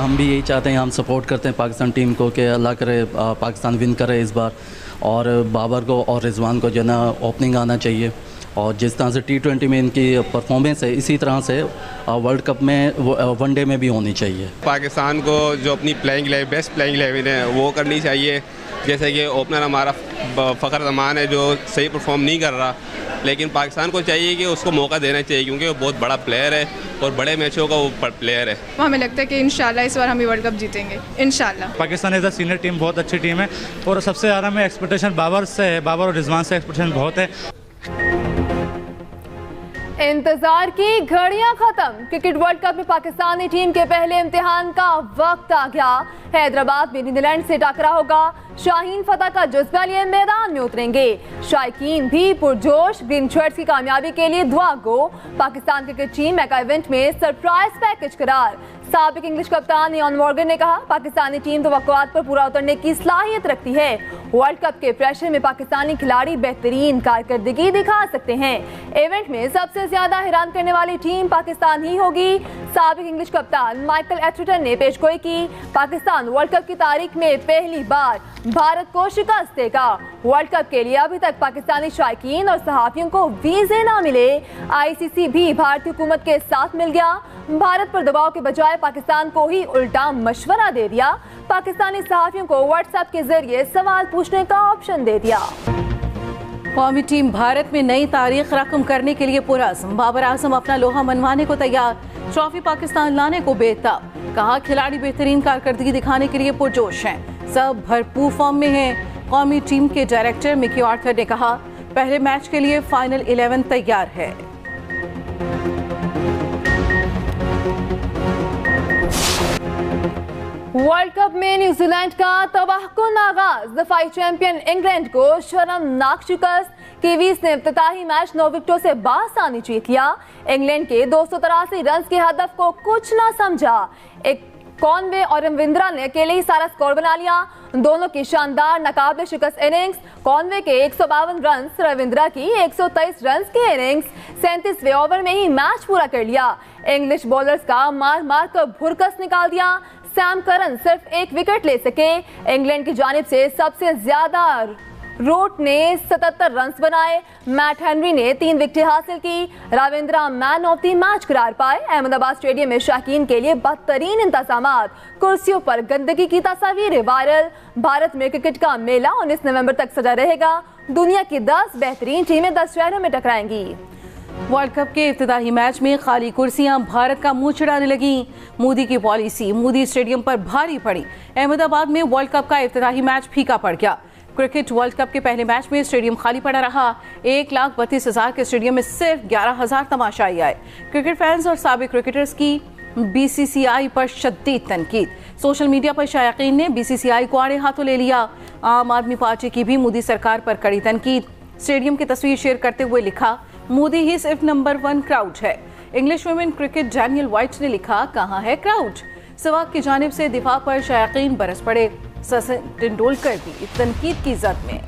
हम भी यही चाहते हैं, हम सपोर्ट करते हैं पाकिस्तान टीम को कि अल्लाह करे पाकिस्तान विन करे इस बार, और बाबर को और रिजवान को जो है ना ओपनिंग आना चाहिए, और जिस तरह से T20 में इनकी परफॉर्मेंस है इसी तरह से वर्ल्ड कप में वनडे में भी होनी चाहिए। पाकिस्तान को जो अपनी playing eleven best playing eleven है वो करनी चाहिए। जैसे कि ओपनर हमारा फ़खर जमान है जो सही परफॉर्म नहीं कर रहा, लेकिन पाकिस्तान को चाहिए कि उसको मौका देना चाहिए क्योंकि वो बहुत बड़ा प्लेयर है और बड़े मैचों का वो प्लेयर है। हमें लगता है कि इंशाल्लाह इस बार हम वर्ल्ड कप जीतेंगे इंशाल्लाह। Pakistan as a senior team बहुत अच्छी टीम है और सबसे ज़्यादा में एक्सपेक्टेशन बाबर से है, बाबर और रिजवान से एक्सपेक्टेशन बहुत है। इंतजार की घड़ियां खत्म। क्रिकेट वर्ल्ड कप में पाकिस्तानी टीम के पहले इम्तिहान का वक्त आ गया। हैदराबाद में न्यूजीलैंड से टकरा होगा। शाहीन फतह का जज्बा लिए मैदान में उतरेंगे। शायकीन भी पुरजोश। ग्रीन शर्ट्स की कामयाबी के लिए दुआ गो। Pakistan cricket team mega event में सरप्राइज पैकेज करार। साबिक इंग्लिश कप्तान इयान मॉर्गन ने कहा पाकिस्तानी टीम तवक्कुआत पर पूरा उतरने की सलाहियत रखती है। वर्ल्ड कप के प्रेशर में पाकिस्तानी खिलाड़ी बेहतरीन कारकर्दगी दिखा सकते हैं। इवेंट में सबसे ज्यादा हैरान करने वाली टीम पाकिस्तान ही होगी। साबिक इंग्लिश कप्तान माइकल एटरटन ने पेशगोई की पाकिस्तान वर्ल्ड कप की तारीख में पहली बार भारत को शिकस्त देगा। वर्ल्ड कप के लिए अभी तक पाकिस्तानी शायकीन और सहाफियों को वीजे न मिले। ICC भी भारतीय हुकूमत के साथ मिल गया। भारत पर दबाव के बजाय पाकिस्तान को ही उल्टा मशवरा दे दिया। पाकिस्तानी सहाफियों को व्हाट्सएप के जरिए सवाल पूछने का ऑप्शन दे दिया। कौमी टीम भारत में नई तारीख रकम करने के लिए पुरअज़्म। बाबर आजम अपना लोहा मनवाने को तैयार। ट्रॉफी पाकिस्तान लाने को बेताब। कहा खिलाड़ी बेहतरीन कारकर्दगी दिखाने के लिए पुरजोश हैं, सब भरपूर फॉर्म में हैं। कौमी टीम के डायरेक्टर मिकी आर्थर ने कहा पहले मैच के लिए फाइनल 11 तैयार है। वर्ल्ड कप में न्यूजीलैंड का तबाहकुन आगाज। दफाई चैंपियन इंग्लैंड को शर्मनाक शिकस्त। कीवीज ने इफ्तिताही मैच 9 विकेटों से बासानी जीत लिया। इंग्लैंड के 283 रन के हदफ को कुछ न समझा। एक कॉनवे और रविंद्रा ने अकेले ही सारा स्कोर बना लिया। दोनों की शानदार नाकाबिले शिकस्त इनिंग्स। कॉनवे के 152 रन, रविंद्रा की 123 रन की इनिंग्स। 37वें ओवर में ही मैच पूरा कर लिया। इंग्लिश बॉलर्स का मार मार कर भुरकस निकाल दिया। सैम करन सिर्फ 1 विकेट ले सके। इंग्लैंड की जानिब से सबसे ज्यादा रूट ने 77 रन बनाए। मैट हेनरी ने 3 विकेटें हासिल की। Ravindra man of the match करार पाए। अहमदाबाद स्टेडियम में शाकीन के लिए बदतरीन इंतजामात। कुर्सियों पर गंदगी की तस्वीरें वायरल। भारत में क्रिकेट का मेला 19 नवंबर तक सजा रहेगा। दुनिया की 10 बेहतरीन टीमें 10 शहरों में टकराएंगी। वर्ल्ड कप के इफ्तिताही मैच में खाली कुर्सियां भारत का मुंह चिढ़ाने लगी। मोदी की पॉलिसी मोदी स्टेडियम पर भारी पड़ी। अहमदाबाद में वर्ल्ड कप का इफ्तिताही मैच फीका पड़ गया। क्रिकेट वर्ल्ड कप के पहले मैच में स्टेडियम खाली पड़ा रहा। 1,32,000 के स्टेडियम में सिर्फ 11,000 तमाशाई आए। क्रिकेट फैंस और साबिक क्रिकेटर्स की BCCI पर शदीद तनकीद। सोशल मीडिया पर शायकीन ने BCCI को आड़े हाथों ले लिया। आम आदमी पार्टी की भी मोदी सरकार पर कड़ी तनकीद। स्टेडियम की तस्वीर शेयर करते हुए लिखा मोदी ही सिर्फ नंबर 1 क्राउड है। English women cricket Daniel white ने लिखा कहाँ है क्राउड। सहवाग की जानिब से दिफा पर शायकीन बरस पड़े। सचिन तेंदुलकर भी तनकीद की जद में।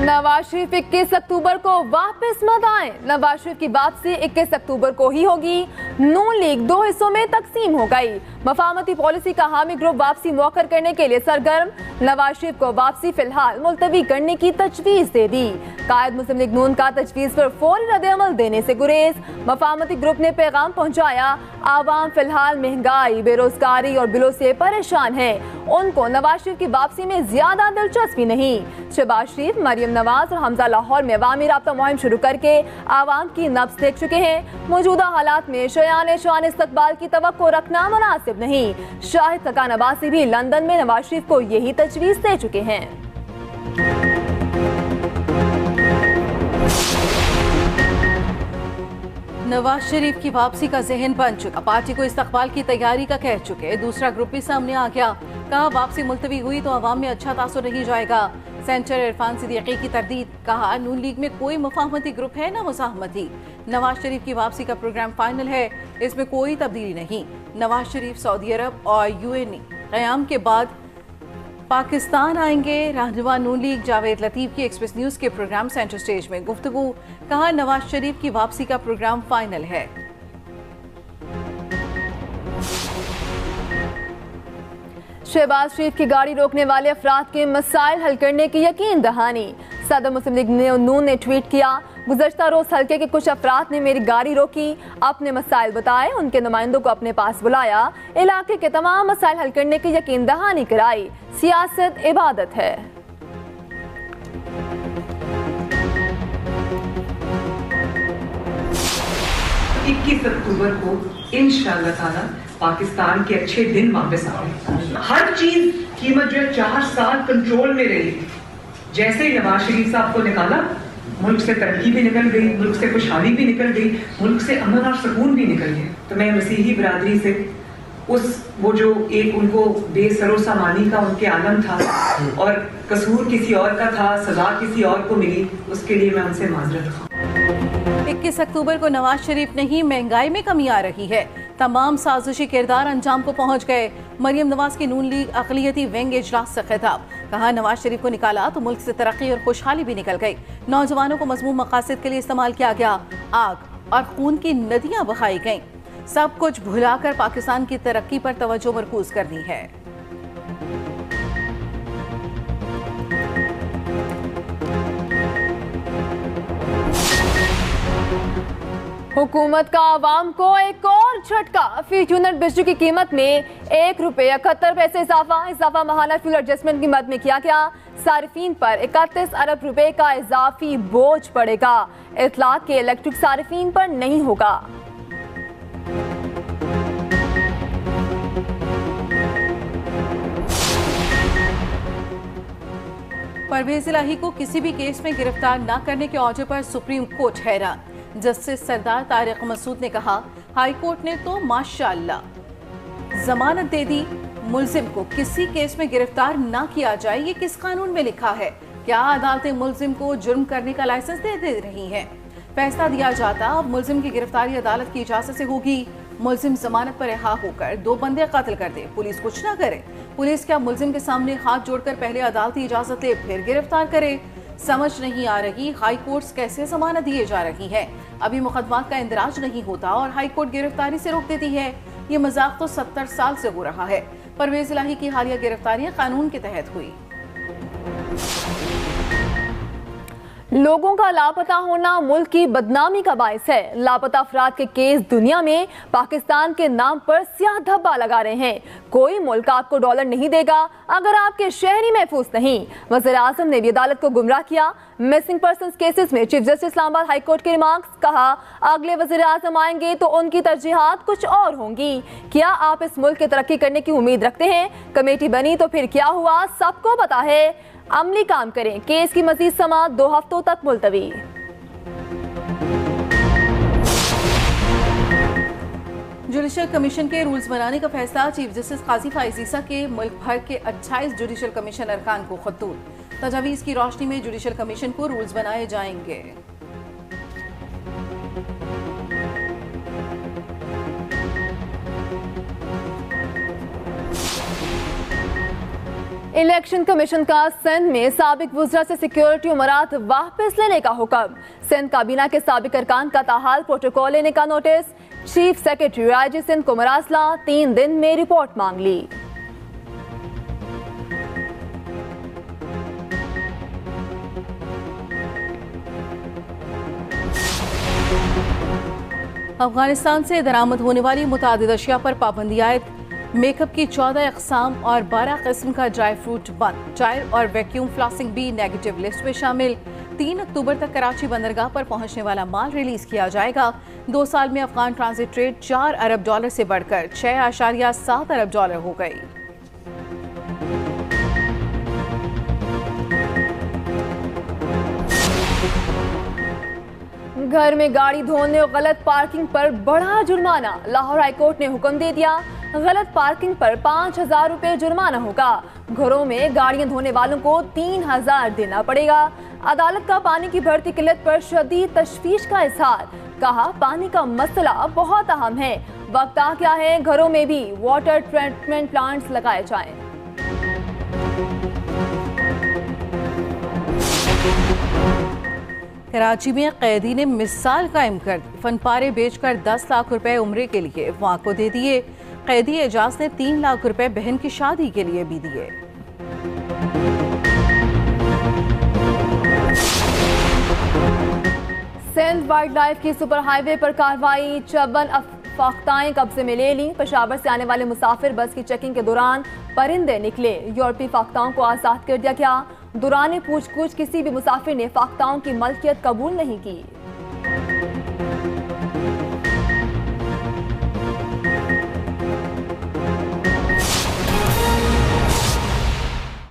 नवाज शरीफ 21 अक्टूबर को वापस मत आए। नवाज शरीफ की वापसी 21 अक्टूबर को ही होगी। नून लीग 2 हिस्सों में तकसीम हो गई। मफामती पॉलिसी का हामी ग्रुप वापसी मौखर करने के लिए सरगर्म। नवाज शरीफ को वापसी फिलहाल मुलतवी करने की तजवीज दे दी। कायद मुस्लिम लीग नून का तजवीज पर फौरी रद्द-ए-अमल देने से गुरेज। मफामती ग्रुप ने पैगाम पहुंचाया आवाम फिलहाल महंगाई, बेरोजगारी और बिलों से परेशान है। उनको नवाज शरीफ की वापसी में ज्यादा दिलचस्पी नहीं। शहबाज शरीफ, मरियम नवाज और हमजा लाहौर में अवामी राब्ता मुहिम शुरू करके आवाम की नब्ज देख चुके हैं। मौजूदा हालात में शयान शान इस्तकबाल की तवक्को रखना मुनासिब नहीं। शाहिद खकान अब्बासी भी लंदन में नवाज शरीफ को यही तजवीज दे चुके हैं। नवाज शरीफ की वापसी का जहन बन चुका। पार्टी को इस्तकबाल की तैयारी का कह चुके। दूसरा ग्रुप भी सामने आ गया। कहा वापसी मुलतवी हुई तो अवाम में अच्छा तासुर नहीं जाएगा। सेंटर इरफान सिद्दीकी की तरदीद। कहा नून लीग में कोई मुफाहमती ग्रुप है ना मुसाहमती। नवाज शरीफ की वापसी का प्रोग्राम फाइनल है, इसमें कोई तब्दीली नहीं। नवाज शरीफ सऊदी अरब और UAE क़याम के बाद पाकिस्तान आएंगे। रहनुमा नून लीग जावेद लतीफ़ की एक्सप्रेस न्यूज़ के प्रोग्राम सेंटर स्टेज में गुफ्तगू। कहा नवाज शरीफ की वापसी का प्रोग्राम फाइनल है। शहबाज शरीफ की गाड़ी रोकने वाले अफराद के मसाइल हल करने की यकीन दहानी। सदर मुस्लिम लीग नून ने ट्वीट किया, गुज़श्ता रोज हल्के के कुछ अफराद ने मेरी गाड़ी रोकी, अपने मसाइल बताए, उनके नुमाइंदों को अपने पास बुलाया, इलाके के तमाम मसाइल हल करने की यकीन दहानी कराई। सियासत इबादत है। 21 अक्टूबर को इंशाअल्लाह ताला पाकिस्तान के अच्छे दिन वापस आ रहे। हर चीज कीमत जो 4 साल कंट्रोल में रही। जैसे ही नवाज शरीफ साहब को निकाला, मुल्क से तरक्की भी निकल गई, मुल्क से खुशहाली भी निकल गई, मुल्क से अमन और सुकून भी निकल गया। तो मैं मसीही बिरादरी से वो जो एक उनको बेसरो सामानी का उनके आलम था और कसूर किसी और का था, सजा किसी और को मिली, उसके लिए मैं उनसे माजरत खाऊं। 21 अक्टूबर को नवाज शरीफ नहीं, महंगाई में कमी आ रही है। तमाम साजिशी किरदार अंजाम को पहुंच गए। मरियम नवाज की नून लीग अक़लियती विंग इजलास से खिताब, कहा नवाज शरीफ को निकाला तो मुल्क से तरक्की और खुशहाली भी निकल गई। नौजवानों को मज़मूम मकासद के लिए इस्तेमाल किया गया, आग और खून की नदियां बहाई गईं। सब कुछ भुलाकर पाकिस्तान की तरक्की पर तवज्जो मरकूज करनी है। हुकूमत का आवाम को एक और झटका। फी यूनिट बिजली की कीमत में ₹1.71 इजाफा माहाना फ्यूल एडजस्टमेंट की मद में किया गया। सारिफीन पर 31 अरब रुपए का इजाफी बोझ पड़ेगा। इतलाक के इलेक्ट्रिक सारिफीन पर नहीं होगा। परवेज इलाही को किसी भी केस में गिरफ्तार न करने के ऑर्डर पर सुप्रीम कोर्ट हैरान। जस्टिस सरदार तारिक मसूद ने कहा, हाई कोर्ट ने तो माशाअल्लाह जमानत दे दी, मुल्जिम को किसी केस में गिरफ्तार ना किया जाए, ये किस कानून में लिखा है? क्या अदालतें मुल्जिम को जुर्म करने का लाइसेंस दे रही हैं? फैसला दिया जाता, अब मुल्जिम की गिरफ्तारी अदालत की इजाजत से होगी। मुल्जिम जमानत पर रिहा होकर 2 बंदे कत्ल कर दे, पुलिस कुछ ना करे। पुलिस क्या मुल्जिम के सामने हाथ जोड़कर पहले अदालती इजाजत ले फिर गिरफ्तार करे? समझ नहीं आ रही हाई कोर्ट्स कैसे जमानत दिए जा रही है। अभी मुकदमात का इंदराज नहीं होता और हाई कोर्ट गिरफ्तारी से रोक देती है। ये मजाक तो 70 साल से हो रहा है। परवेज इलाही की हालिया गिरफ्तारियां कानून के तहत हुई। लोगों का लापता होना मुल्क की बदनामी का बायस है। लापता अफराद के केस दुनिया में पाकिस्तान के नाम पर स्याह धब्बा लगा रहे हैं। कोई मुल्क आपको डॉलर नहीं देगा अगर आपके शहरी महफूज नहीं। वज़ीर आज़म ने भी अदालत को गुमराह किया। मिसिंग पर्सन्स केसेस में chief justice Islamabad high court के रिमार्क्स, कहा अगले वज़ीर आज़म आएंगे तो उनकी तरजीहात कुछ और होंगी। क्या आप इस मुल्क की तरक्की करने की उम्मीद रखते हैं? कमेटी बनी तो फिर क्या हुआ, सबको पता है। अमली काम करें। केस की मजीद समाअत 2 हफ्तों तक मुलतवी। जुडिशल कमीशन के रूल्स बनाने का फैसला। चीफ जस्टिस काजी फाइज ईसा के मुल्क भर के 28 जुडिशल कमीशन अरकान को खतूत। तजावीज़ की रोशनी में जुडिशल कमीशन को रूल्स बनाए जाएंगे। इलेक्शन कमीशन का सिंध में साबिक वुज़रा से सिक्योरिटी उमरात वापस लेने का हुक्म। सिंध काबीना के साबिक अरकान का ताहाल प्रोटोकॉल लेने का notice. Chief secretary IG Sindh को मरासला, 3 दिन में रिपोर्ट मांग ली। अफगानिस्तान से दरामद होने वाली मुतादिद अशिया पर पाबंदी आयद। मेकअप की 14 अक़साम और 12 किस्म का ड्राई फ्रूट बंद। टायर और वैक्यूम फ्लॉसिंग भी नेगेटिव लिस्ट में शामिल। 3 अक्टूबर तक कराची बंदरगाह पर पहुंचने वाला माल रिलीज किया जाएगा। 2 साल में अफगान ट्रांजिट ट्रेड $4 अरब से बढ़कर $6.7 अरब हो गई। घर में गाड़ी धोने और गलत पार्किंग पर बड़ा जुर्माना। लाहौर हाईकोर्ट ने हुक्म दे दिया, गलत पार्किंग पर 5,000 रुपए जुर्माना होगा। घरों में गाड़ियां धोने वालों को 3,000 देना पड़ेगा। अदालत का पानी की बढ़ती किल्लत पर शदीद तशवीश का इजहार। कहा पानी का मसला बहुत अहम है। वक्त आ गया है घरों में भी वाटर ट्रीटमेंट प्लांट्स लगाए जाएं। कराची में कैदी ने मिसाल कायम कर दी। फनपारे बेचकर 10 लाख रुपए उम्रे के लिए वहाँ को दे दिए। कैदी एजाज ने 3 लाख रुपए बहन की शादी के लिए भी दिए। सिंध वाइल्ड लाइफ की सुपर हाईवे पर कार्रवाई, 54 फाख्ताएं कब्जे में ले ली। पेशावर से आने वाले मुसाफिर बस की चेकिंग के दौरान परिंदे निकले, यूरोपीय फाख्ताओं को आजाद कर दिया गया। दौरान पूछ-गछ किसी भी मुसाफिर ने फाख्ताओं की मलकियत कबूल नहीं की।